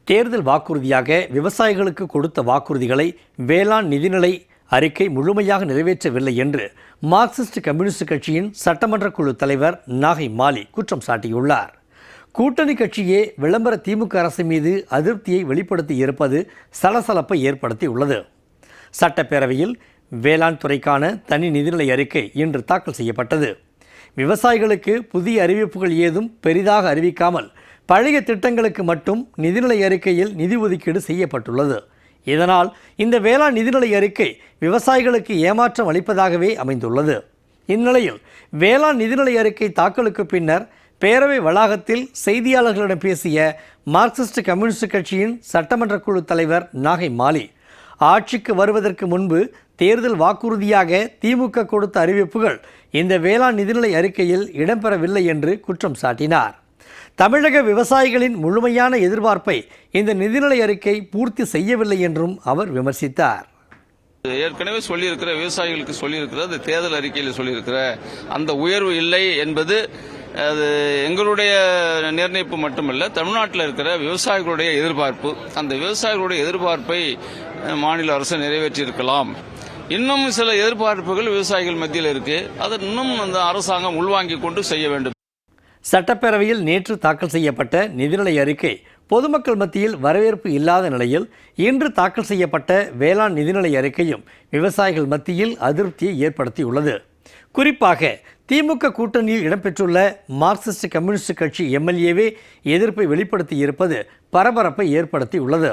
தேர்தல் வாக்குறுதியாக விவசாயிகளுக்கு கொடுத்த வாக்குறுதிகளை வேளாண் நிதிநிலை அறிக்கை முழுமையாக நிறைவேற்றவில்லை என்று மார்க்சிஸ்ட் கம்யூனிஸ்ட் கட்சியின் சட்டமன்ற குழு தலைவர் நாகை மாலி குற்றம் சாட்டியுள்ளார். கூட்டணி கட்சியே விளம்பர திமுக அரசு மீது அதிருப்தியை வெளிப்படுத்தி இருப்பது சலசலப்பை ஏற்படுத்தியுள்ளது. சட்டப்பேரவையில் வேளாண் துறைக்கான தனி நிதிநிலை அறிக்கை இன்று தாக்கல் செய்யப்பட்டது. விவசாயிகளுக்கு புதிய அறிவிப்புகள் ஏதும் பெரிதாக அறிவிக்காமல் பழைய திட்டங்களுக்கு மட்டும் நிதிநிலை அறிக்கையில் நிதி ஒதுக்கீடு செய்யப்பட்டுள்ளது. இதனால் இந்த வேளாண் நிதிநிலை அறிக்கை விவசாயிகளுக்கு ஏமாற்றம் அளிப்பதாகவே அமைந்துள்ளது. இந்நிலையில் வேளாண் நிதிநிலை அறிக்கை தாக்கலுக்கு பின்னர் பேரவை வளாகத்தில் செய்தியாளர்களிடம் பேசிய மார்க்சிஸ்ட் கம்யூனிஸ்ட் கட்சியின் சட்டமன்ற குழு தலைவர் நாகை மாலி, ஆட்சிக்கு வருவதற்கு முன்பு தேர்தல் வாக்குறுதியாக திமுக கொடுத்த அறிவிப்புகள் இந்த வேளாண் நிதிநிலை அறிக்கையில் இடம்பெறவில்லை என்று குற்றம் சாட்டினார். தமிழக விவசாயிகளின் முழுமையான எதிர்பார்ப்பை இந்த நிதிநிலை அறிக்கை பூர்த்தி செய்யவில்லை என்றும் அவர் விமர்சித்தார். ஏற்கனவே சொல்லியிருக்கிற விவசாயிகளுக்கு சொல்லியிருக்கிற அந்த தேர்தல் அறிக்கையில் சொல்லியிருக்கிற அந்த உயர்வு இல்லை என்பது அது எங்களுடைய நிர்ணயிப்பு மட்டுமல்ல, தமிழ்நாட்டில் இருக்கிற விவசாயிகளுடைய எதிர்பார்ப்பு. அந்த விவசாயிகளுடைய எதிர்பார்ப்பை மாநில அரசு நிறைவேற்றியிருக்கலாம். இன்னும் சில எதிர்பார்ப்புகள் விவசாயிகள் மத்தியில் இருக்கு. அதை இன்னும் அந்த அரசாங்கம் உள்வாங்கிக் கொண்டு செய்ய வேண்டும். சட்டப்பேரவையில் நேற்று தாக்கல் செய்யப்பட்ட நிதிநிலை அறிக்கை பொதுமக்கள் மத்தியில் வரவேற்பு இல்லாத நிலையில் இன்று தாக்கல் செய்யப்பட்ட வேளாண் நிதிநிலை அறிக்கையும் விவசாயிகள் மத்தியில் அதிருப்தியை ஏற்படுத்தியுள்ளது. குறிப்பாக திமுக கூட்டணியில் இடம்பெற்றுள்ள மார்க்சிஸ்ட் கம்யூனிஸ்ட் கட்சி எம்எல்ஏவே எதிர்ப்பை வெளிப்படுத்தி இருப்பது பரபரப்பை ஏற்படுத்தியுள்ளது.